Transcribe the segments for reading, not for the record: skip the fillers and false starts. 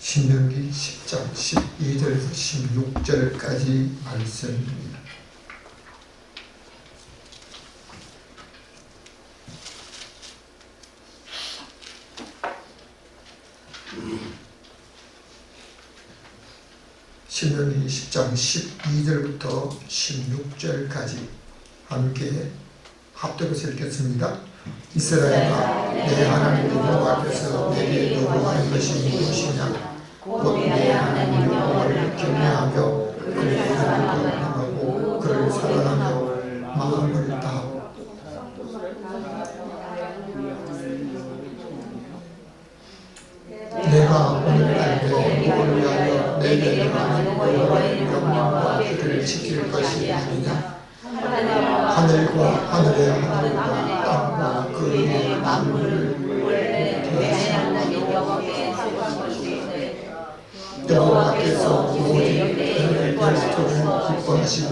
신명기 10장 12절에서 16절까지 말씀입니다. 신명기 10장 12절부터 16절까지 함께 합독해서 읽겠습니다. 이스라엘아, 내 하나님 여호와께서 내게 요구하는 것이 무엇이냐? 곧 내 하나님 여호와를 경외하며 그를 사랑하고 그를 사랑하며 마음을 다하고 내가 오늘날 내 누구를 위하여 내게 명하는 여호와의 명령과 그들을 지킬 것이 아니냐? 하늘과 하늘의 하늘과 땅과 그 위의 만물을 원래 내 하나님 여호와께 속한 것이니 여호와께서 오직 그를 그리스도를 기뻐하시고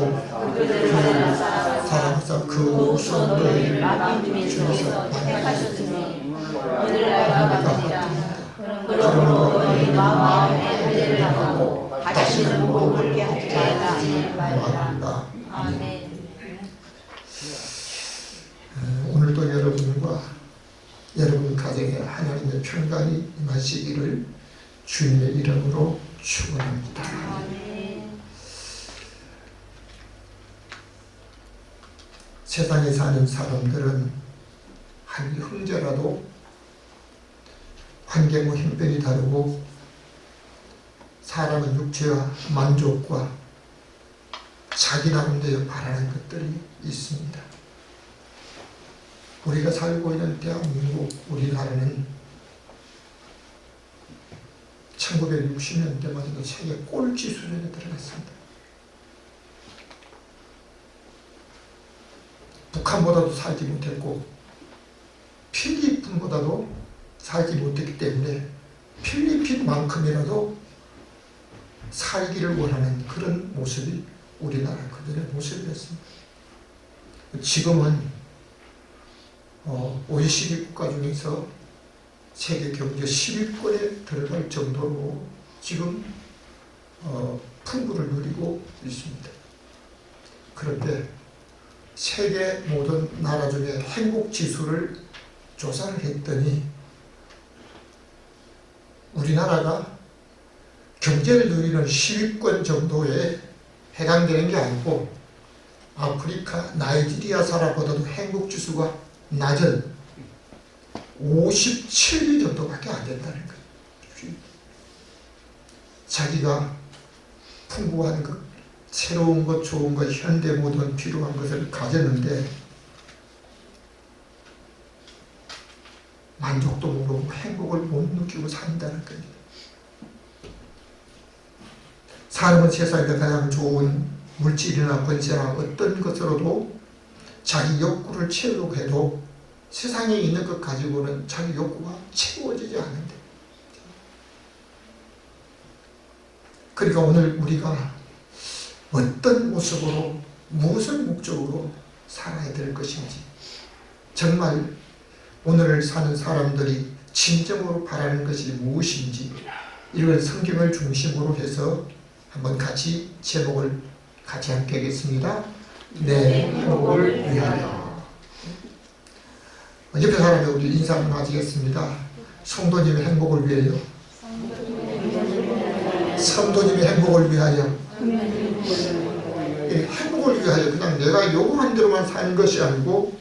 그를 사랑하사 그 우선을 마음이 주셔서 택하셨으니 오늘날 같으니라. 그러므로 너희 마음에 회개를 하고 다시는 목을 하지 말라. 아멘. 오늘도 여러분과 여러분 가정에 하나님의 평강이 임하시기를 주님의 이름으로 축원합니다. 세상에 사는 사람들은 한 형제라도 환경과 형편이 다르고 사람은 육체와 만족과 자기 나름대로 바라는 것들이 있습니다. 우리가 살고 있는 대한민국 우리나라는 1960년대만 해도 세계 꼴찌 수준에 들어갔습니다. 북한보다도 살지 못했고 필리핀보다도 살지 못했기 때문에 필리핀만큼이라도 살기를 원하는 그런 모습이 우리나라 그들의 모습이었습니다. 지금은 OECD 국가 중에서 세계 경제 10위권에 들어갈 정도로 지금 풍부를 누리고 있습니다. 그런데 세계 모든 나라 중에 행복지수를 조사를 했더니 우리나라가 경제를 누리는 10위권 정도에 해당되는 게 아니고 아프리카 나이지리아 사람보다도 행복지수가 낮은 57위 정도밖에 안 된다는 거예요. 자기가 풍부한 것, 새로운 것, 좋은 것, 현대 모든 필요한 것을 가졌는데 만족도 모르고 행복을 못 느끼고 산다는 거예요. 사람은 세상에서 가장 좋은 물질이나 권세나 어떤 것으로도 자기 욕구를 채우려고 해도 세상에 있는 것 가지고는 자기 욕구가 채워지지 않는데. 그러니까 오늘 우리가 어떤 모습으로 무엇을 목적으로 살아야 될 것인지, 정말 오늘을 사는 사람들이 진정으로 바라는 것이 무엇인지, 이걸 성경을 중심으로 해서 한번 같이 제목을 같이 함께 하겠습니다. 내 행복을 위하여. 옆에 사람이 우리 인사 한번 하시겠습니다. 성도님의 행복을 위하여. 성도님의 행복을 위하여. 행복을 위하여 그냥 내가 요구한 대로만 사는 것이 아니고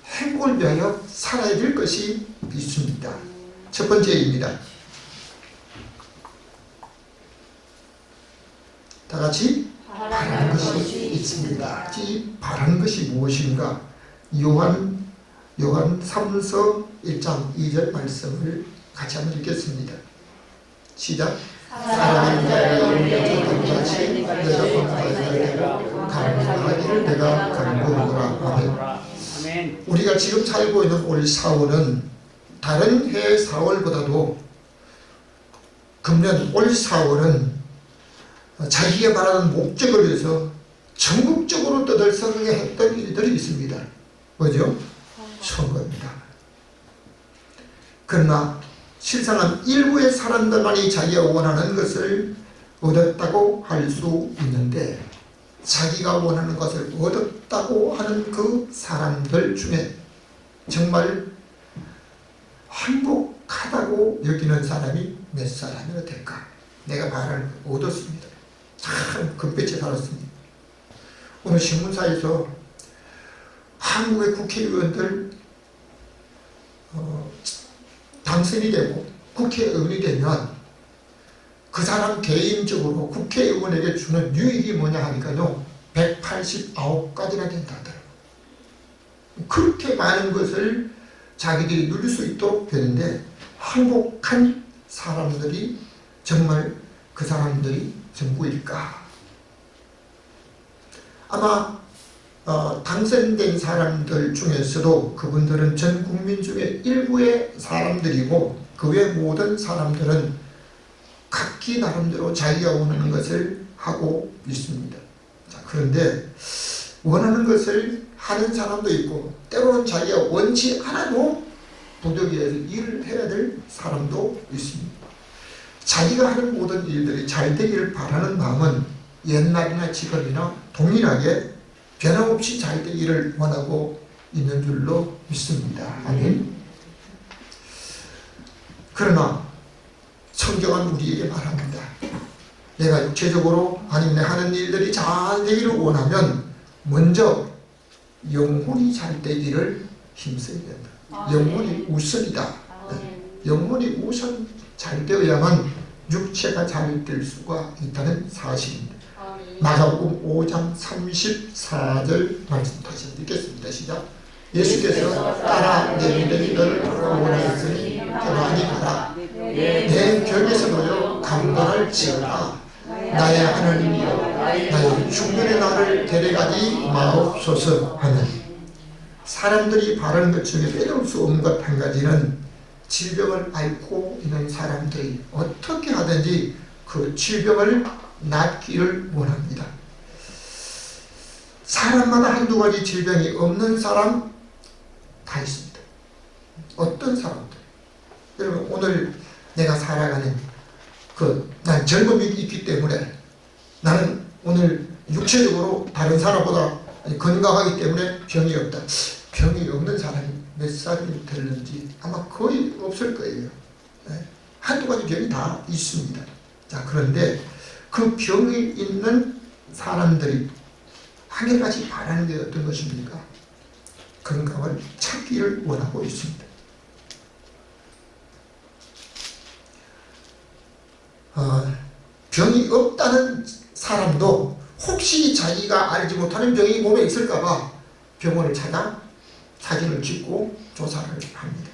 행복을 위하여 살아야 될 것이 있습니다. 첫 번째입니다. 다 같이 바라는 것이 있습니다. 이 바라는 것이 무엇인가? 요한 3서 1장 2절 말씀을 같이 한번 읽겠습니다. 시작. 사랑하는 자를 영원히 같이 내가 범하였다고 간구하기를 내가 간구하노라. 아멘. 우리가 지금 살고 있는 올 4월은 다른 해 4월보다도 금년 올 4월은 자기가 바라는 목적을 위해서 전국적으로 떠들썩하게 했던 일들이 있습니다. 뭐죠? 선거입니다. 그러나 실상은 일부의 사람들만이 자기가 원하는 것을 얻었다고 할 수 있는데, 자기가 원하는 것을 얻었다고 하는 그 사람들 중에 정말 행복하다고 여기는 사람이 몇 사람이나 될까? 내가 말하는 거 얻었습니다. 참 금빛에 살았습니다. 오늘 신문사에서 한국의 국회의원들 당선이 되고 국회의원이 되면 그 사람 개인적으로 국회의원에게 주는 유익이 뭐냐 하니까요, 189가지나 된다 하더라고요. 그렇게 많은 것을 자기들이 누릴 수 있도록 되는데, 행복한 사람들이 정말 그 사람들이 전부일까? 아마 당선된 사람들 중에서도 그분들은 전 국민 중에 일부의 사람들이고, 그 외 모든 사람들은 각기 나름대로 자기가 원하는 것을 하고 있습니다. 자, 그런데 원하는 것을 하는 사람도 있고, 때로는 자기가 원치 않아도 부득이해서 일을 해야 될 사람도 있습니다. 자기가 하는 모든 일들이 잘 되기를 바라는 마음은 옛날이나 지금이나 동일하게 변함없이 잘 되기를 원하고 있는 줄로 믿습니다. 아멘. 그러나 성경은 우리에게 말합니다. 내가 육체적으로 아니면 내 하는 일들이 잘 되기를 원하면 먼저 영혼이 잘 되기를 힘써야 된다. 영혼이 우선이다. 영혼이 우선 잘 되어야만 육체가 잘 될 수가 있다는 사실입니다. 마가복음 5장 34절 말씀 다시 읽겠습니다. 시작. 예수께서 따라 내리더니 너를 원하였으니 가만히 가라. 내 벽에서 놓여 강건을 지어라. 나의 하나님이여, 나의 중년의 나를 데려가지 마옵소서 하는, 사람들이 바라는 것 중에 빼놓을 수 없는 것 한 가지는 질병을 앓고 있는 사람들이 어떻게 하든지 그 질병을 낫기를 원합니다. 사람마다 한두 가지 질병이 없는 사람 다 있습니다. 어떤 사람들, 여러분 오늘 내가 살아가는 난 젊음이 있기 때문에, 나는 오늘 육체적으로 다른 사람보다 건강하기 때문에 병이 없다. 병이 없는 사람이 몇 살이 됐는지 아마 거의 없을 거예요. 한두 가지 병이 다 있습니다. 자, 그런데 그 병이 있는 사람들이 한 가지 바라는 게 어떤 것입니까? 건강을 찾기를 원하고 있습니다. 병이 없다는 사람도 혹시 자기가 알지 못하는 병이 몸에 있을까봐 병원을 찾아 사진을 찍고 조사를 합니다.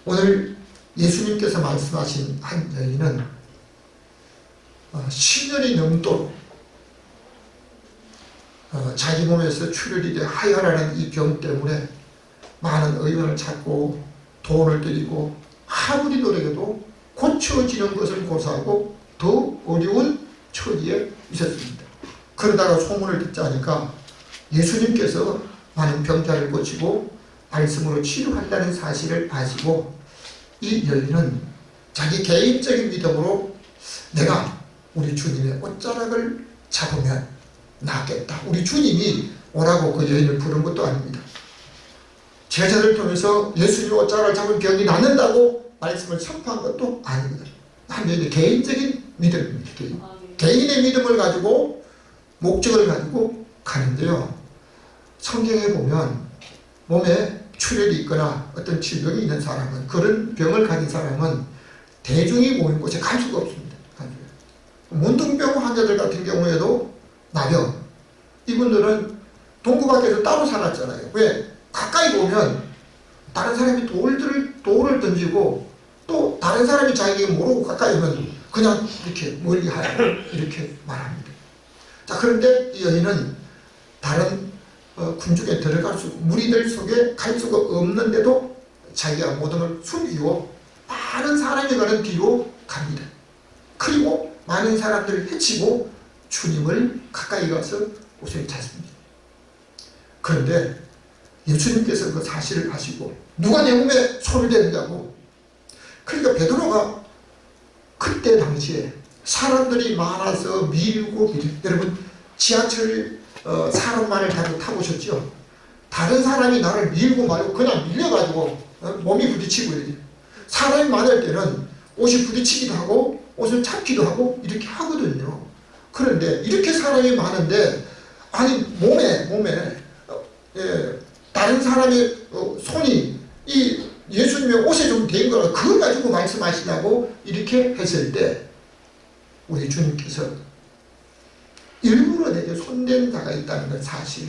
오늘 예수님께서 말씀하신 한 여인은 10년이 넘도록 자기 몸에서 출혈이 돼 하혈하는 이 병 때문에 많은 의원을 찾고 돈을 들이고 아무리 노력해도 고쳐지는 것을 고사하고 더 어려운 처지에 있었습니다. 그러다가 소문을 듣자 하니까 예수님께서 많은 병자를 고치고 말씀으로 치료한다는 사실을 아시고, 이 여인은 자기 개인적인 믿음으로 내가 우리 주님의 옷자락을 잡으면 낫겠다. 우리 주님이 오라고 그 여인을 부른 것도 아닙니다. 제자를 통해서 예수님의 옷자락을 잡으면 병이 낫는다고 말씀을 선포한 것도 아닙니다. 한 여인의 개인적인 믿음입니다. 개인의 믿음을 가지고 목적을 가지고 가는데요. 성경에 보면 몸에 출혈이 있거나 어떤 질병이 있는 사람은, 그런 병을 가진 사람은 대중이 모인 곳에 갈 수가 없습니다. 문둥병 환자들 같은 경우에도 나병, 이분들은 동구 밖에서 따로 살았잖아요. 왜? 가까이 보면 다른 사람이 돌을 던지고 또 다른 사람이 자기에게 모르고 가까이 오면 그냥 이렇게 멀리 하라고 이렇게 말합니다. 자, 그런데 이 여인은 다른 군중에 들어갈 수, 무리들 속에 갈 수가 없는데도 자기가 모든 걸 숨기고 많은 사람이 가는 뒤로 갑니다. 그리고 많은 사람들을 해치고 주님을 가까이 가서 옷을 찾습니다. 그런데 예수님께서 그 사실을 아시고 누가 내 몸에 손을 대느냐고. 그러니까 베드로가 그때 당시에 사람들이 많아서 밀고 여러분 지하철 사람만을 타보셨죠? 다른 사람이 나를 밀고 말고 그냥 밀려가지고 몸이 부딪히고 이러지. 사람이 많을 때는 옷이 부딪히기도 하고 옷을 잡기도 하고 이렇게 하거든요. 그런데 이렇게 사람이 많은데 아니 몸에 다른 사람의 손이 이 예수님의 옷에 좀 된 거라 그걸 가지고 말씀하시냐고 이렇게 했을 때 우리 주님께서 일부러 내게 손댄 자가 있다는 건 사실.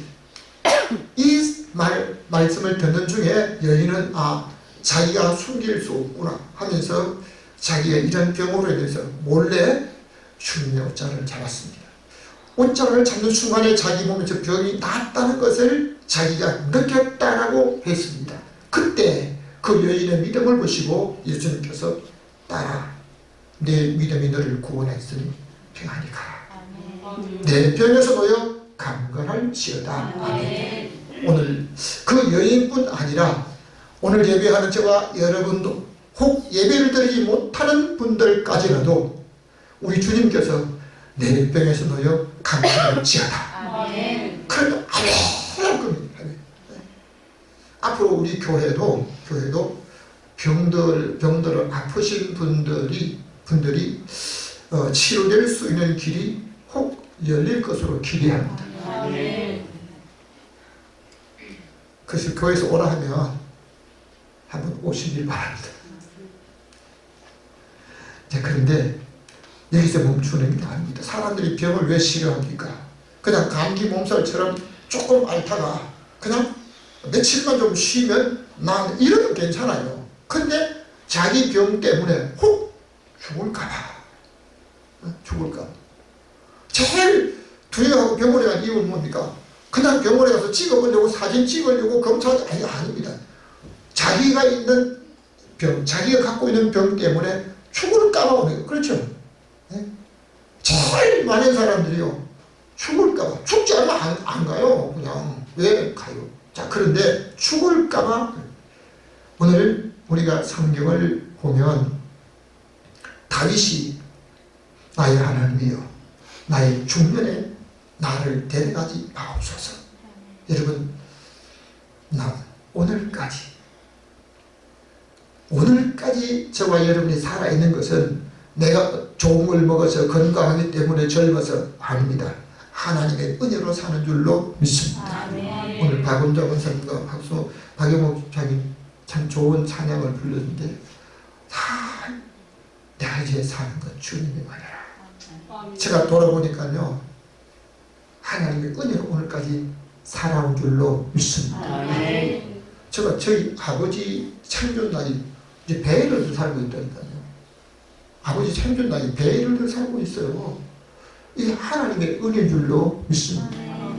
이 말씀을 듣는 중에 여인은 자기가 숨길 수 없구나 하면서 자기가 이런 병으로 인해서 몰래 주님의 옷자를 잡았습니다. 옷자를 잡는 순간에 자기 몸에서 병이 낫다는 것을 자기가 느꼈다라고 했습니다. 그때 그 여인의 믿음을 보시고 예수님께서 따라 내 믿음이 너를 구원했으니 평안히 가라. 내 병에서 놓여 강건할지어다. 아멘. 오늘 그 여인뿐 아니라 오늘 예배하는 저와 여러분도 혹 예배를 드리지 못하는 분들까지라도 우리 주님께서 내 병에서 놓여 강건할지어다. 아멘. 그래도 아멘 겁니다. 앞으로 우리 교회도 병들어 아프신 분들이 치료될 수 있는 길이 혹 열릴 것으로 기대합니다. 그래서 교회에서 오라 하면 한번 오시길 바랍니다. 자, 그런데 여기서 멈추는 게 아닙니다. 사람들이 병을 왜 싫어합니까? 그냥 감기 몸살처럼 조금 앓다가 그냥 며칠만 좀 쉬면 난 이러면 괜찮아요. 근데 자기 병 때문에 혹 죽을까봐. 제일 두려워하고 병원에 간 이유는 뭡니까? 그냥 병원에 가서 찍어보려고 사진 찍으려고 아닙니다. 자기가 있는 병, 자기가 갖고 있는 병 때문에 죽을까봐 오는 거예요. 그렇죠? 네? 제일 많은 사람들이요 죽을까봐 죽지 않으면 안 가요. 그냥 왜 가요? 자, 그런데 죽을까봐 오늘 우리가 성경을 보면 다윗이 나의 하나님이여 나의 중년에 나를 데려가지 마옵소서. 여러분 나 오늘까지 저와 여러분이 살아있는 것은 내가 좋은 걸 먹어서 건강하기 때문에 젊어서 아닙니다. 하나님의 은혜로 사는 줄로 믿습니다. 아멘. 오늘 박은정 원사님과 박영옥 목사님 참 좋은 찬양을 불렀는데 내가 이제 사는 건 주님이 말이라. 제가 돌아보니까요 하나님의 은혜로 오늘까지 살아온 줄로 믿습니다. 아멘. 제가 저희 아버지 창존나이 이제 베일을 살고 있다니까요. 아버지 창존나이 베일을 살고 있어요. 이게 하나님의 은혜인 줄로 믿습니다.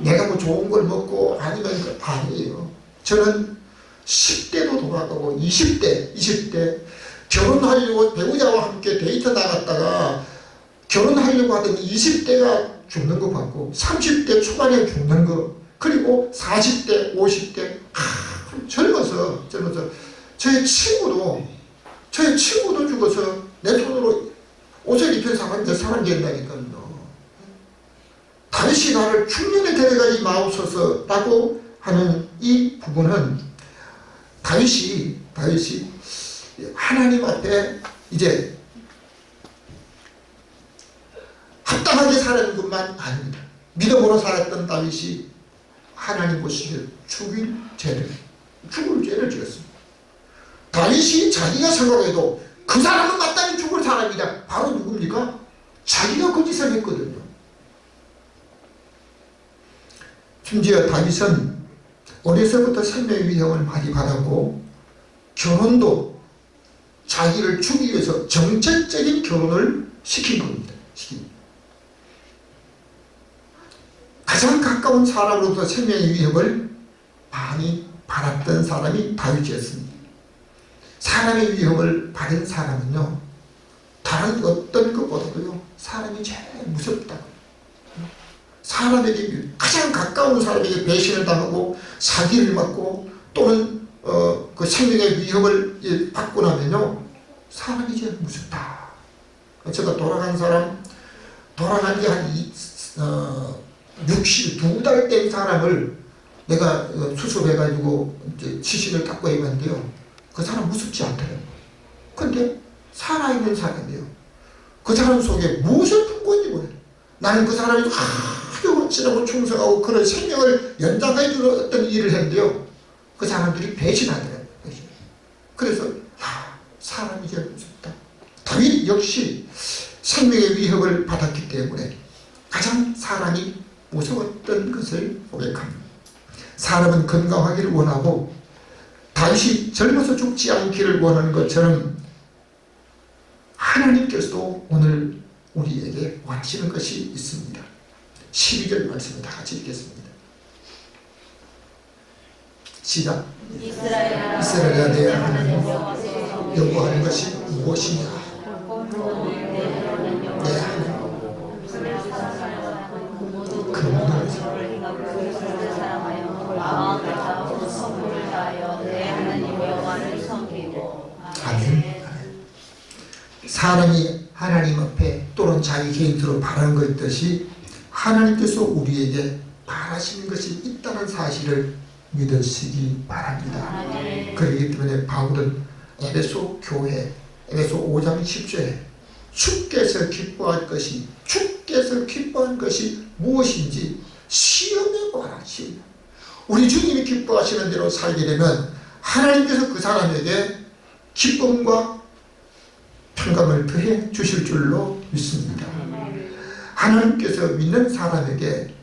내가 뭐 좋은 걸 먹고 아니면 아니에요. 저는 10대도 돌아가고 20대 결혼하려고 배우자와 함께 데이트 나갔다가 결혼하려고 하더니 20대가 죽는 거 봤고 30대 초반에 죽는 거 그리고 40대 50대 젊어서 저의 친구도 죽어서 내 손으로 옷을 입힌 사람 된다니까요. 다윗이 나를 중년에 데려가지 마옵소서 라고 하는 이 부분은 다윗이 하나님 앞에 이제 합당하게 살았는 것만 아닙니다. 믿음으로 살았던 다윗이 하나님 보시기에 죽을 죄를 지었습니다. 다윗이 자기가 생각해도 그 사람은 마땅히 죽을 사람이다. 바로 누굽니까? 자기가 그 짓을 했거든요. 심지어 다윗은 어려서부터 생명의 위험을 많이 받았고 결혼도 자기를 죽이기 위해서 정책적인 결혼을 시킨 겁니다. 가장 가까운 사람으로부터 생명의 위협을 많이 받았던 사람이 다윗이었습니다. 사람의 위협을 받은 사람은요 다른 어떤 것보다도요 사람이 제일 무섭다고. 사람에게 가장 가까운 사람에게 배신을 당하고 사기를 맞고 또는 그 생명의 위협을 받고 나면요 사람이 제일 무섭다. 제가 돌아간 지 한 62달 된 사람을 내가 수습해가지고 이제 시신을 갖고 해봤는데요. 그 사람 무섭지 않더라고요. 근데 살아있는 사람이에요. 그 사람 속에 무엇을 품고 있는지 몰라요. 나는 그 사람이 아주 헌신하고 충성하고 그런 생명을 연장해주는 어떤 일을 했는데요. 그 사람들이 배신하더라고요. 그래서 사람이 제일 무섭다. 다윗 역시 생명의 위협을 받았기 때문에 가장 사람이 무서웠던 것을 고백합니다. 사람은 건강하기를 원하고 다윗이 젊어서 죽지 않기를 원하는 것처럼 하나님께서도 오늘 우리에게 원하시는 것이 있습니다. 12절 말씀을 다 같이 읽겠습니다. 시작. 이스라엘아 내 하나님 여호와하는 것이 무엇이냐? 내 하나님 그 모든 아멘. 사람이 하나님 앞에 또는 자기 개인으로 바라는 것 있듯이 하나님께서 우리에게 바라시는 것이 있다는 사실을 믿으시기 바랍니다. 그렇기 때문에 바울은 에베소 교회 에베소 5장 10절에 주께서 기뻐할 것이 무엇인지 시험해 보아라. 우리 주님이 기뻐하시는 대로 살게 되면 하나님께서 그 사람에게 기쁨과 평강을 더해 주실 줄로 믿습니다. 하나님께서 믿는 사람에게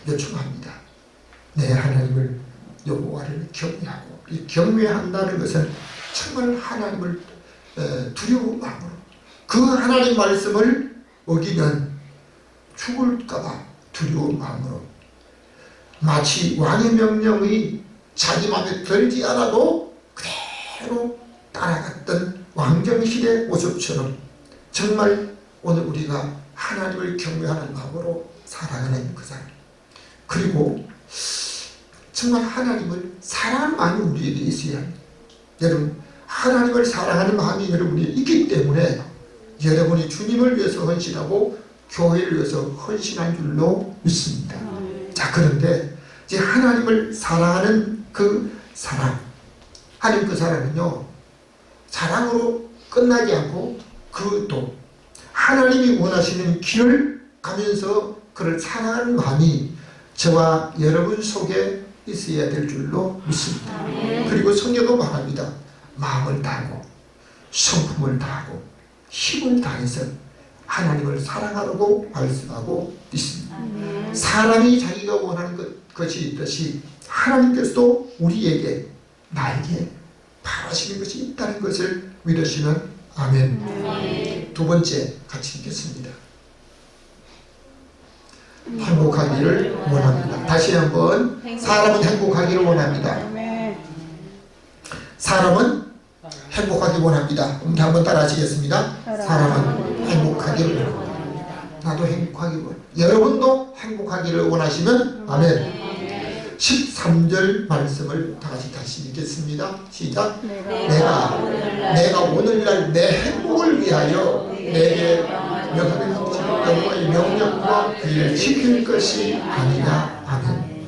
요청합니다. 내 하나님을 여호와를 경외하고 이 경외한다는 것은 정말 하나님을 두려운 마음으로 그 하나님 말씀을 어기면 죽을까봐 두려운 마음으로 마치 왕의 명령이 자기 마음에 들지 않아도 그대로 따라갔던 왕정시대 모습처럼 정말 오늘 우리가 하나님을 경외하는 마음으로 살아가는 그 사람 그리고 정말 하나님을 사랑하는 마음이 우리에게 있어야 합니다. 여러분 하나님을 사랑하는 마음이 여러분이 있기 때문에 여러분이 주님을 위해서 헌신하고 교회를 위해서 헌신한 줄로 믿습니다. 자 그런데 이제 하나님을 사랑하는 그 사랑 하나님 그 사랑은요 사랑으로 끝나지 않고 그도 하나님이 원하시는 길을 가면서 그를 사랑하는 마음이 저와 여러분 속에 있어야 될 줄로 믿습니다. 그리고 성경도 말합니다. 마음을 다하고 성품을 다하고 힘을 다해서 하나님을 사랑하라고 말씀하고 있습니다. 사람이 자기가 원하는 것이 있듯이 하나님께서도 우리에게 나에게 바라시는 것이 있다는 것을 믿으시면 아멘. 두 번째 같이 읽겠습니다. 행복하기를 원합니다. 다시 한번 사람은 행복하기를 원합니다. 사람은 행복하기 원합니다. 우리 한번 따라 하시겠습니다. 사람은 행복하기를 원합니다. 나도 행복하기를 원합니다. 여러분도 행복하기를 원하시면 아멘. 13절 말씀을 다시 읽겠습니다. 시작. 내가 오늘날 내 행복을 위하여 내게 명하는 여호와의 명령과 그를 지킬 것이 아니냐. 아멘.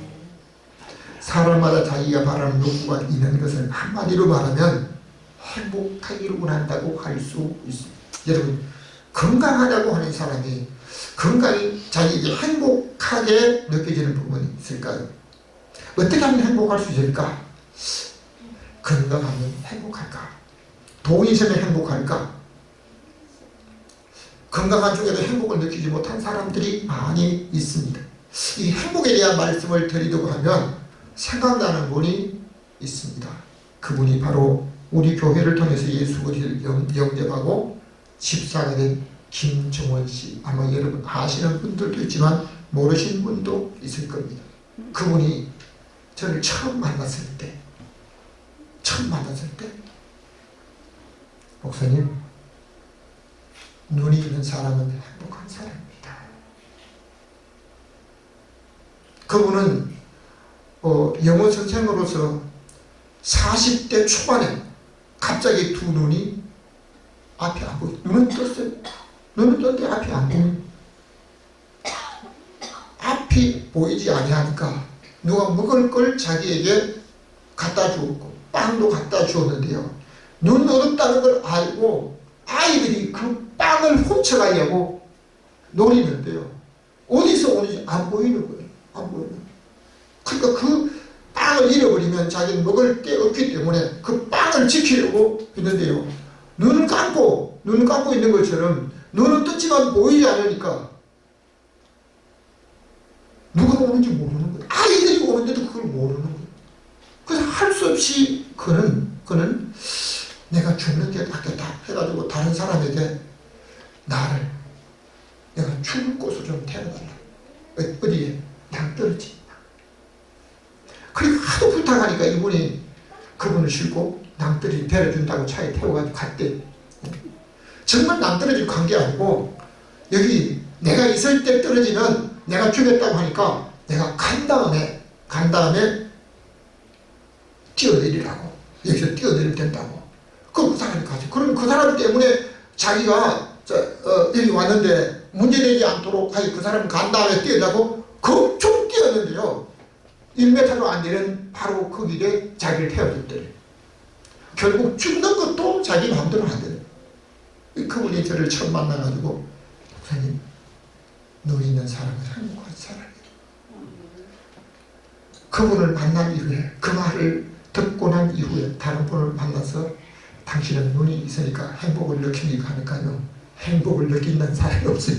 사람마다 자기가 바라는 욕구가 있는 것을 한마디로 말하면 행복하기를 원한다고 할 수 있습니다. 여러분 건강하다고 하는 사람이 건강이 자기에게 행복하게 느껴지는 부분이 있을까요? 어떻게 하면 행복할 수 있을까? 건강하면 행복할까? 돈이 있으면 행복할까? 건강한 쪽에도 행복을 느끼지 못한 사람들이 많이 있습니다. 이 행복에 대한 말씀을 드리려고 하면 생각나는 분이 있습니다. 그분이 바로 우리 교회를 통해서 예수 그리스도를 영접하고 집사가 된 김정원 씨. 아마 여러분 아시는 분들도 있지만 모르시는 분도 있을 겁니다. 그분이 저를 처음 만났을 때 목사님 눈이 있는 사람은 행복한 사람입니다. 그분은 영어 선생으로서 40대 초반에 갑자기 두 눈이 앞이 안 보여. 눈은 떴어요. 눈은 떴는데 앞이 안 보여. 앞이 보이지 아니하니까 누가 먹을 걸 자기에게 갖다 주었고 빵도 갖다 주었는데요. 눈 어둡다는 걸 알고 아이들이 그 빵을 훔쳐가려고 노리는데요. 어디서 오는지 안 보이는 거예요. 안 보이는 거예요. 그러니까 그 빵을 잃어버리면 자기는 먹을 게 없기 때문에 그 빵을 지키려고 했는데요. 눈을 감고 있는 것처럼 눈은 떴지만 보이지 않으니까 누가 오는지 모르는 거예요. 아이들이 오는데도 그걸 모르는 거예요. 그래서 할 수 없이 그는 내가 죽는 게 낫겠다 해가지고 다른 사람에게 나를 내가 죽을 곳으로 좀 데려달라. 어디에? 낭떠러지. 그리고 하도 부탁하니까 이분이 그분을 싣고 낭떠러지 데려준다고 차에 태워가지고 갔대. 정말 낭떠러지 간 게 아니고 여기 내가 있을 때 떨어지면 내가 죽였다고 하니까 내가 간 다음에 뛰어내리라고. 여기서 뛰어내릴 된다고. 그럼 그 사람이 가죠. 그럼 그 사람 때문에 자기가 여기 왔는데 문제되지 않도록 그 사람 간 다음에 뛰어자고 엄청 뛰었는데요. 1m도 안 되는 바로 그 길에 자기를 태워줬더래. 결국 죽는 것도 자기 마음대로 하더래. 그분이 저를 처음 만나가지고 목사님, 눈이 있는 사람은 행복한 사람이에요. 그분을 만난 이후에 그 말을 듣고 난 이후에 다른 분을 만나서 당신은 눈이 있으니까 행복을 느끼니까 하니까요. 행복을 느낀다는 사람이 없어요.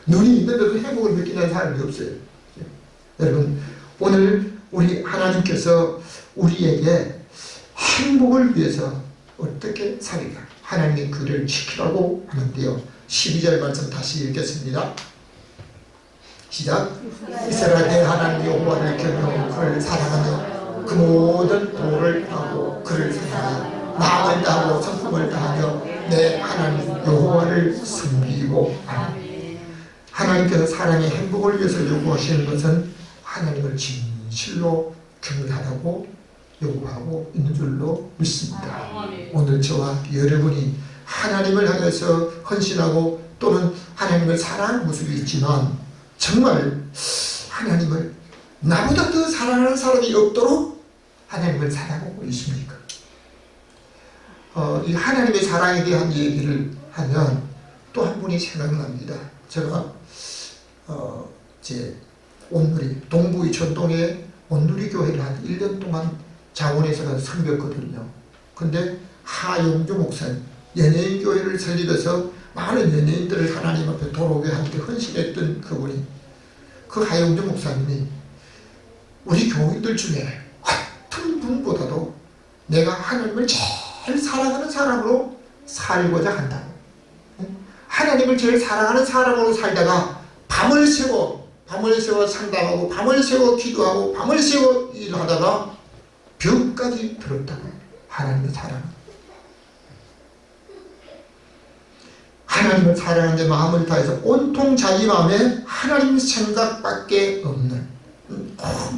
눈이 있는데도 행복을 느끼는 사람이 없어요. 여러분, 오늘 우리 하나님께서 우리에게 행복을 위해서 어떻게 살리까? 하나님의 글을 지키라고 하는데요. 12절 말씀 다시 읽겠습니다. 시작. 이스라엘의 하나님 여호와를 경외하고 그를 사랑하며 그 모든 도를 하고 그를 사랑하여 마음을 다하고 성품을 다하며 내 하나님 여호와를 섬기고. 하나님께서 사람의 행복을 위해서 요구하시는 것은 하나님을 진실로 경외하라고 요구하고 있는 줄로 믿습니다. 오늘 저와 여러분이 하나님을 향해서 헌신하고 또는 하나님을 사랑하는 모습이 있지만 정말 하나님을 나보다 더 사랑하는 사람이 없도록 하나님을 사랑하고 있습니까? 이 하나님의 사랑에 대한 얘기를 하면 또 한 분이 생각납니다. 제가 제 온누리 동부 이천동에 온누리 교회를 한 1년 동안 자원에서 가서 섬겼거든요. 근데 하영주 목사님, 연예인 교회를 설립해서 많은 연예인들을 하나님 앞에 돌아오게 하는데 헌신했던 그분이, 그 하영주 목사님이 우리 교인들 중에 어떤 분보다도 내가 하나님을 제일 사랑하는 사람으로 살고자 한다. 하나님을 제일 사랑하는 사람으로 살다가 밤을 새워 상담하고 밤을 새워 기도하고 밤을 새워 일하다가 병까지 들었다고. 하나님의 사랑. 하나님을 사랑하는데 마음을 다해서 온통 자기 마음에 하나님 생각밖에 없는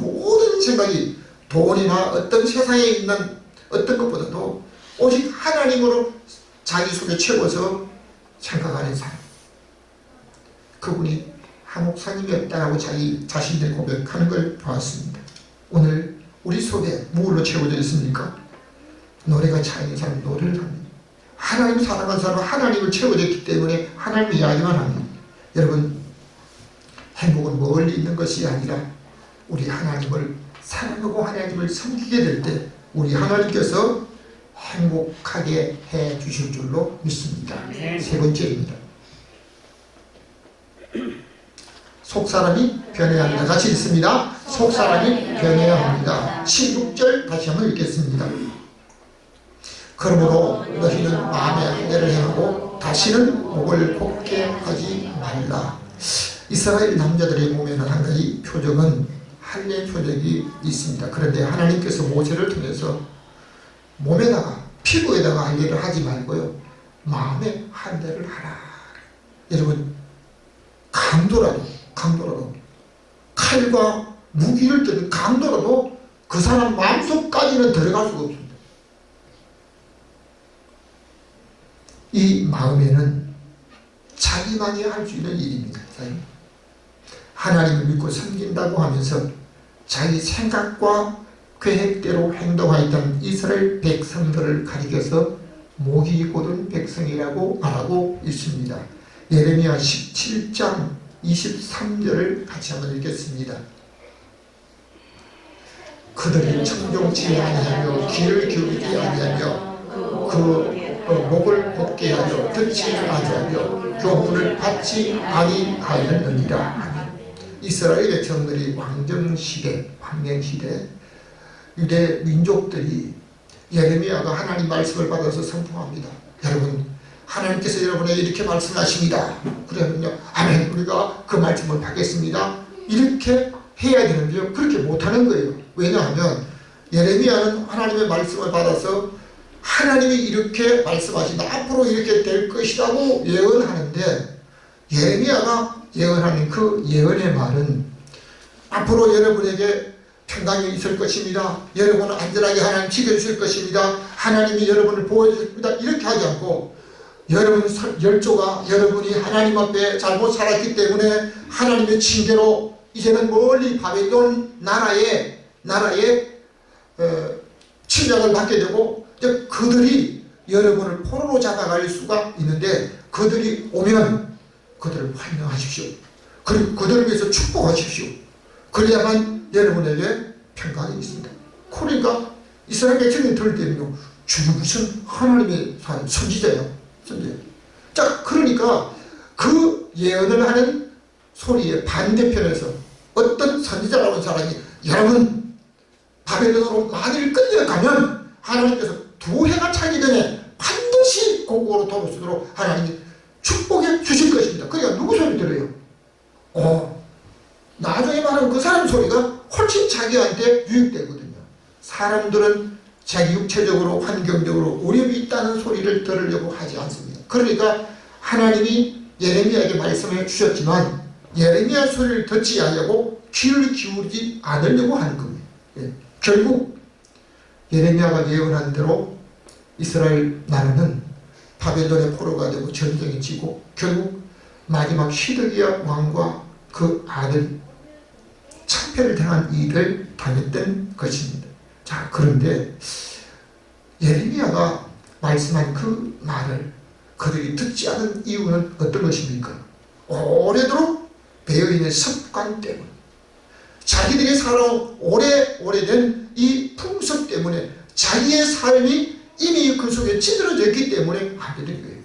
모든 생각이 돈이나 어떤 세상에 있는 어떤 것보다도 오직 하나님으로 자기 속에 채워서 생각하는 사람. 그분이 한 목사님이었다고 자기 자신들 고백하는 걸 보았습니다. 오늘 우리 속에 무엇로 채워져 있습니까? 노래가 차있는 사람 노래를 합니다. 하나님 사랑하는 사람은 하나님을 채워졌기 때문에 하나님 이야기만 합니다. 여러분, 행복은 멀리 있는 것이 아니라 우리 하나님을 사랑하고 하나님을 섬기게 될 때 우리 하나님께서 행복하게 해 주실 줄로 믿습니다. 세 번째입니다. 속사람이 변해야 합니다. 같이 읽습니다. 속사람이 변해야 합니다. 16절 다시 한번 읽겠습니다. 그러므로 너희는 마음에 할례를 행하고 다시는 목을 곱게 하지 말라. 이스라엘 남자들의 몸에는 한 가지 표적은 할례 표적이 있습니다. 그런데 하나님께서 모세를 통해서 몸에다가 피부에다가 할례를 하지 말고요, 마음에 할례를 하라. 여러분, 강도라도 칼과 무기를 든 강도라도 그 사람 마음속까지는 들어갈 수가 없습니다. 이 마음에는 자기만이 할 수 있는 일입니다. 하나님을 믿고 섬긴다고 하면서 자기 생각과 계획대로 행동하였던 이스라엘 백성들을 가리켜서 목이 곧은 백성이라고 말하고 있습니다. 예레미야 17장 23절을 같이 한번 읽겠습니다. 그들이 청종치 아니하며 귀를 기울이지 아니하며 그 목을 곧게 하여 듣지 아니하며 교훈을 받지 아니하였느니라. 이스라엘 백성들이 왕정시대, 황명시대 유대 민족들이 예레미야가 하나님 말씀을 받아서 선포합니다. 여러분, 하나님께서 여러분에게 이렇게 말씀하십니다. 그러면요, 아멘, 우리가 그 말씀을 받겠습니다. 이렇게 해야 되는데요, 그렇게 못하는 거예요. 왜냐하면 예레미야는 하나님의 말씀을 받아서 하나님이 이렇게 말씀하신다, 앞으로 이렇게 될 것이라고 예언하는데, 예레미야가 예언하는 그 예언의 말은 앞으로 여러분에게 평강이 있을 것입니다. 여러분은 안전하게 하나님 지켜주실 것입니다. 하나님이 여러분을 보호해주실 겁니다. 이렇게 하지 않고, 여러분 열조가 여러분이 하나님 앞에 잘못 살았기 때문에 하나님의 징계로 이제는 멀리 바벨론 나라의 침략을 받게 되고, 그들이 여러분을 포로로 잡아갈 수가 있는데, 그들이 오면 그들을 환영하십시오. 그리고 그들을 위해서 축복하십시오. 그래야만 여러분에게 평강이 있습니다. 그러니까 이스라엘 백성이 들을 때는요, 주는 무슨 하나님의 사람, 선지자예요. 선지자. 자, 그러니까 그 예언을 하는 소리의 반대편에서 어떤 선지자라는 사람이, 여러분 바벨론으로 만일 끌려가면 하나님께서 두 해가 차기 전에 반드시 고국으로 돌아오시도록 하나님이 축복해 주실 것입니다. 그러니까 누구 소리 들어요? 나중에 말하는 그 사람 소리가 훨씬 자기한테 유익되거든요. 사람들은 자기 육체적으로 환경적으로 어려움이 있다는 소리를 들으려고 하지 않습니다. 그러니까 하나님이 예레미야에게 말씀해 주셨지만 예레미야 소리를 듣지 아니하고 귀를 기울이지 않으려고 하는 겁니다. 결국 예레미야가 예언한 대로 이스라엘 나라는 바벨론의 포로가 되고 전쟁이 지고 결국 마지막 시드기야 왕과 그 아들 참패를 당한 일을 당했던 것입니다. 자, 그런데 예레미야가 말씀한 그 말을 그들이 듣지 않은 이유는 어떤 것입니까? 오래도록 배어있는 습관 때문, 자기들이 살아온 오래된 이 풍습 때문에 자기의 삶이 이미 그 속에 찌들어져 있기 때문에 하게 된 거예요.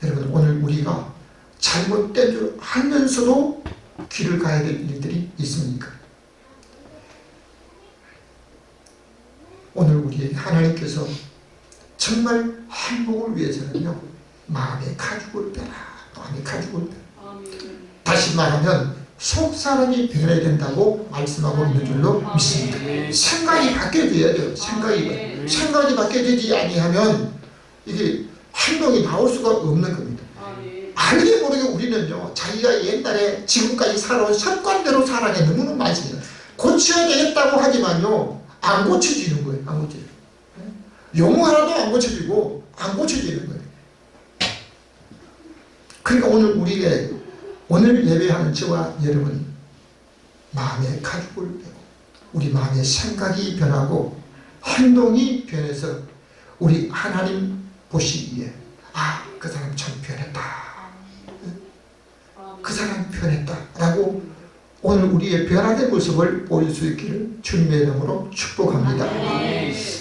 여러분, 오늘 우리가 잘못된 줄 알면서도 귀를 가야 될 일들이 있습니까? 오늘 우리에게 하나님께서 정말 행복을 위해서는요, 마음의 가죽을 빼라, 마음의 가죽을 빼라. 다시 말하면 속 사람이 변해야 된다고 말씀하고 있는 줄로 믿습니다. 생각이 바뀌어져야 돼요. 생각이 바뀌어지지 아니하면 이게 행동이 나올 수가 없는 겁니다. 알게 모르게 우리는요, 자기가 옛날에 지금까지 살아온 습관대로 살아가게 너무너무 많습니다. 고쳐야 되겠다고 하지만요, 안 고쳐지는 거예요. 안 고쳐져요. 용어 하나도 안 고쳐지고 안 고쳐지는 거예요. 그러니까 오늘 예배하는 저와 여러분, 마음의 가죽을 빼고 우리 마음의 생각이 변하고 행동이 변해서 우리 하나님 보시기에 그 사람 참 변했다, 그 사람 변했다 라고 오늘 우리의 변화된 모습을 보일 수 있기를 주님의 이름으로 축복합니다.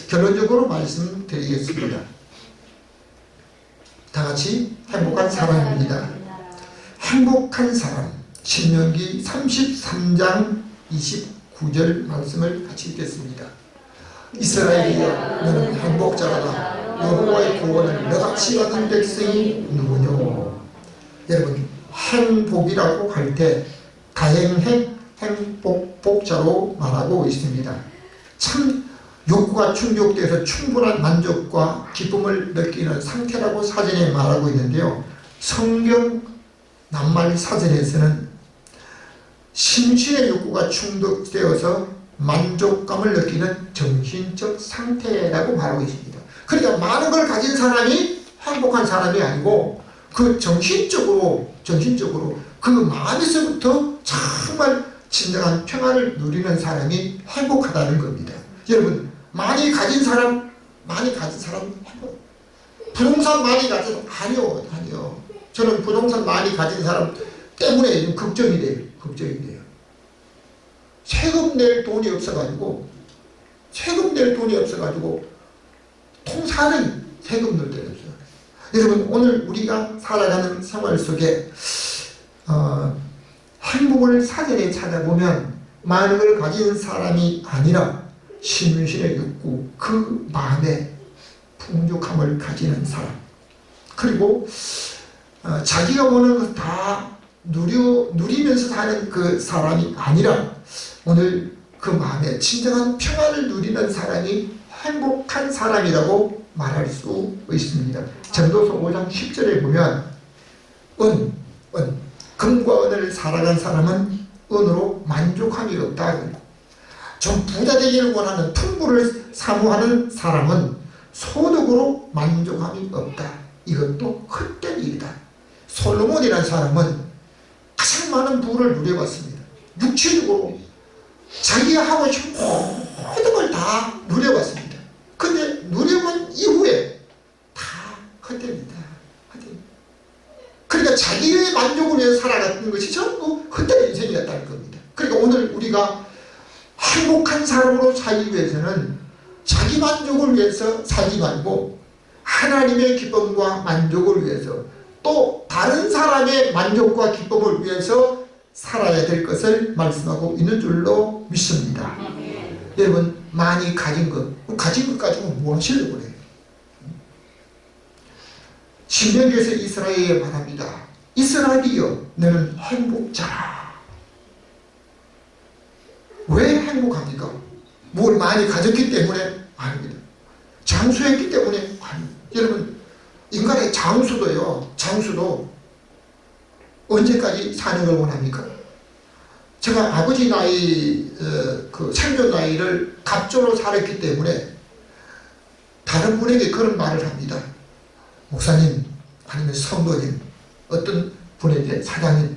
결론적으로 말씀드리겠습니다. 다같이 행복한 사람입니다. 행복한 사람, 신명기 33장 29절 말씀을 같이 읽겠습니다. 이스라엘이여, 너는 행복자라다. 여호와의 구원을 너같이 받은 백성이 누구뇨? 여러분, 행복이라고 할 때 다행행, 행복복자로 말하고 있습니다. 참 욕구가 충족되어서 충분한 만족과 기쁨을 느끼는 상태라고 사전에 말하고 있는데요, 성경 낱말 사전에서는 심신의 욕구가 충족되어서 만족감을 느끼는 정신적 상태라고 말하고 있습니다. 그러니까 많은 걸 가진 사람이 행복한 사람이 아니고 그 정신적으로 그 마음에서부터 정말 진정한 평안을 누리는 사람이 행복하다는 겁니다. 여러분, 많이 가진 사람 행복. 부동산 많이 가진 아니요. 저는 부동산 많이 가진 사람 때문에 좀 걱정이 돼요. 세금 낼 돈이 없어가지고 통사는 세금 낼 데가 없어요. 여러분, 오늘 우리가 살아가는 생활 속에 행복을 사전에 찾아보면 많은 걸 가진 사람이 아니라 심신의 욕구, 그 마음에 풍족함을 가지는 사람, 그리고 자기가 원하는 것 다 누리면서 사는 그 사람이 아니라 오늘 그 마음에 진정한 평안을 누리는 사람이 행복한 사람이라고 말할 수 있습니다. 전도서 5장 10절에 보면 금과 은을 살아간 사람은 은으로 만족함이 없다. 좀 부자 되기를 원하는 풍부를 사모하는 사람은 소득으로 만족함이 없다. 이것도 헛된 일이다. 솔로몬이라는 사람은 가장 많은 부를 누려봤습니다. 육체적으로 자기가 하고 싶은 모든 걸 다 누려봤습니다. 근데 누려본 이후에 다 헛됩니다. 그러니까 자기의 만족을 위해서 살아갔던 것이 전부 헛된 인생이었다는 겁니다. 그러니까 오늘 우리가 행복한 사람으로 살기 위해서는 자기 만족을 위해서 살지 말고 하나님의 기쁨과 만족을 위해서 또 다른 사람의 만족과 기쁨을 위해서 살아야 될 것을 말씀하고 있는 줄로 믿습니다. 여러분, 많이 가진 것 가지고 뭐 하시려고 그래요? 신명기에서 이스라엘에 말합니다. 이스라엘이여, 너는 행복자라. 왜 행복합니까? 뭘 많이 가졌기 때문에 아닙니다. 장수했기 때문에 아닙니다. 여러분, 인간의 장수도 언제까지 사는 걸 원합니까? 제가 아버지 나이, 그 생존 나이를 갑절로 살았기 때문에 다른 분에게 그런 말을 합니다. 목사님, 아니면 성도님, 어떤 분에게 사장님,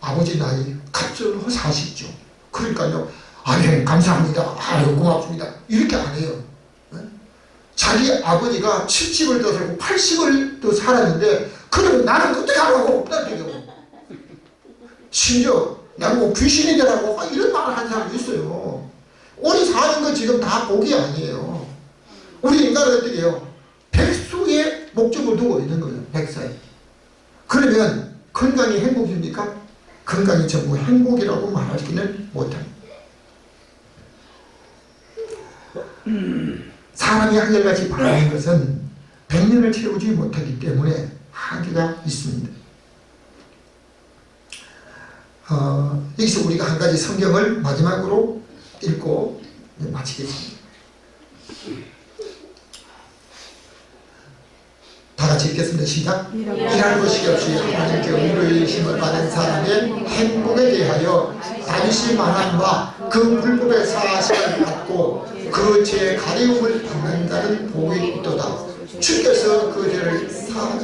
아버지 나이 갑절로 사십시오. 그러니까요, 아멘, 감사합니다. 아유, 고맙습니다. 이렇게 안 해요. 자기 아버지가 70을 더 살고 80을 더 살았는데, 그러면 나는 어떻게 하라고? 없다는 얘기고. 심지어, 나보고 귀신이 되라고 이런 말을 하는 사람이 있어요. 오래 사는 건 지금 다 복이 아니에요. 우리 인간은 어떻게 해요? 백수의 목적을 두고 있는 거예요. 백사에. 그러면 건강이 행복입니까? 건강이 전부 행복이라고 말하기는 못합니다. 사람이 한결같이 바라는 것은 100년을 채우지 못하기 때문에 한계가 있습니다. 여기서 우리가 한 가지 성경을 마지막으로 읽고 마치겠습니다. 다 같이 읽겠습니다. 시작. 일할 것이 없이 하나님께 의로이심을 받은 사람의 행복에 대하여 다윗이 말한 바 그 불법의 사하심을 받고 그 죄의 가리움을 받는다는 복이 있도다. 주께서 그 죄를 사한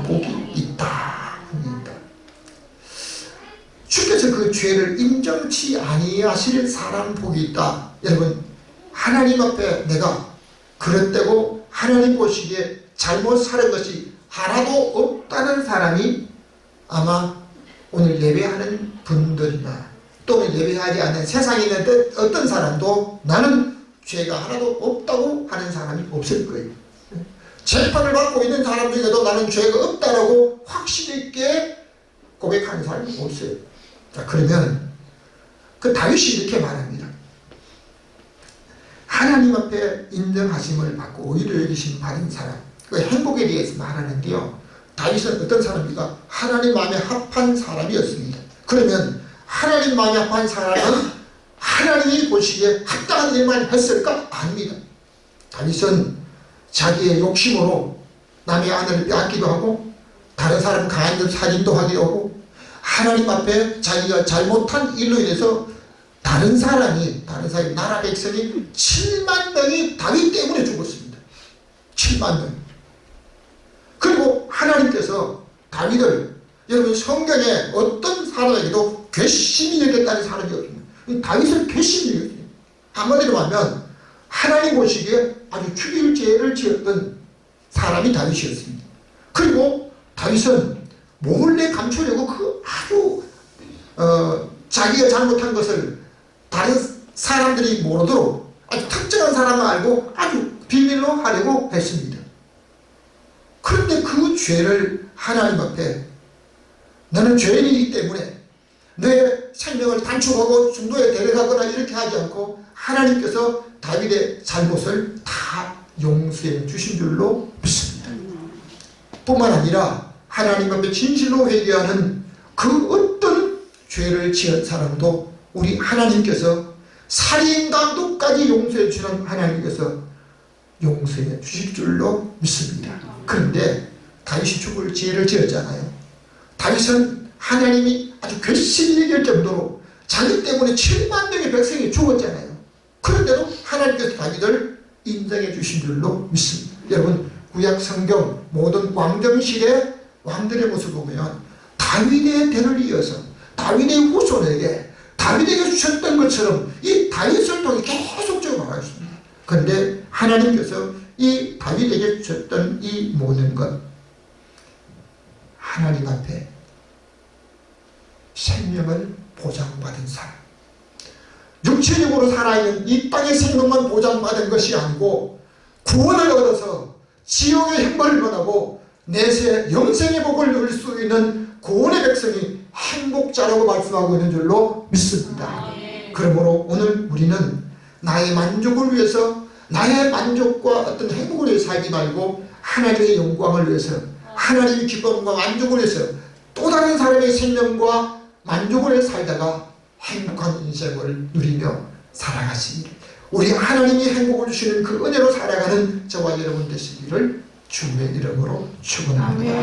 복이 있다. 주께서 그 죄를 인정치 아니하실 사람 복이 있다. 여러분, 하나님 앞에 내가 그릇되고 하나님 보시기에 잘못 살은 것이 하나도 없다는 사람이 아마 오늘 예배하는 분들이나 또는 예배하지 않는 세상에 있는 어떤 사람도 나는 죄가 하나도 없다고 하는 사람이 없을 거예요. 재판을 받고 있는 사람 중에도 나는 죄가 없다라고 확신 있게 고백하는 사람이 없어요. 자, 그러면 그 다윗이 이렇게 말합니다. 하나님 앞에 인정하심을 받고 의를 여기심 받은 사람, 그 행복에 대해서 말하는데요. 다윗은 어떤 사람입니까? 하나님 마음에 합한 사람이었습니다. 그러면 하나님 마음에 합한 사람은 하나님이 보시기에 합당한 일만 했을까? 아닙니다. 다윗은 자기의 욕심으로 남의 아내를 빼앗기도 하고 다른 사람 강한 점 살인도 하기도 하고 하나님 앞에 자기가 잘못한 일로 인해서 다른 사람이 나라 백성이 7만 명이 다윗 때문에 죽었습니다. 7만 명. 그리고 하나님께서 다윗을, 여러분 성경에 어떤 사람에게도 괘씸히 여겼다는 사람이 없습니다. 다윗을 괘씸히 여겼습니다. 한마디로 하면 하나님 보시기에 아주 죽일 죄를 지었던 사람이 다윗이었습니다. 그리고 다윗은 몰래 감추려고 아주 자기가 잘못한 것을 다른 사람들이 모르도록 아주 특정한 사람만 알고 아주 비밀로 하려고 했습니다. 그런데 그 죄를 하나님 앞에, 너는 죄인이기 때문에 너의 생명을 단축하고 중도에 데려가거나 이렇게 하지 않고 하나님께서 다윗의 잘못을 다 용서해 주신 줄로 믿습니다. 뿐만 아니라 하나님 앞에 진실로 회개하는 그 어떤 죄를 지은 사람도 우리 하나님께서 살인강도까지 용서해 주시는 하나님께서 용서해 주실 줄로 믿습니다. 그런데 다윗이 죽을 죄를 지었잖아요. 다윗은 하나님이 아주 괘씸히 여길 정도로 자기 때문에 7만 명의 백성이 죽었잖아요. 그런데도 하나님께서 다윗을 인정해 주신 줄로 믿습니다. 여러분 구약 성경 모든 왕정시대 왕들의 모습을 보면 다윗의 대를 이어서 다윗의 후손에게 다윗에게 주셨던 것처럼 이 다윗을 통해 계속적으로 말하고 있습니다. 그런데 하나님께서 이 다윗에게 주셨던 이 모든 것, 하나님 앞에 생명을 보장받은 사람, 육체적으로 살아있는 이 땅의 생명만 보장받은 것이 아니고 구원을 얻어서 지옥의 형벌을 면하고 내세 영생의 복을 누릴 수 있는 구원의 백성이 행복자라고 말씀하고 있는 줄로 믿습니다. 그러므로 오늘 우리는 나의 만족을 위해서, 나의 만족과 어떤 행복을 위해서 살지 말고 하나님의 영광을 위해서, 하나님의 기쁨과 만족을 위해서 또 다른 사람의 생명과 만족을 위해 살다가 행복한 인생을 누리며 살아가시기를, 우리 하나님이 행복을 주시는 그 은혜로 살아가는 저와 여러분 되시기를 주의 이름으로 축원합니다.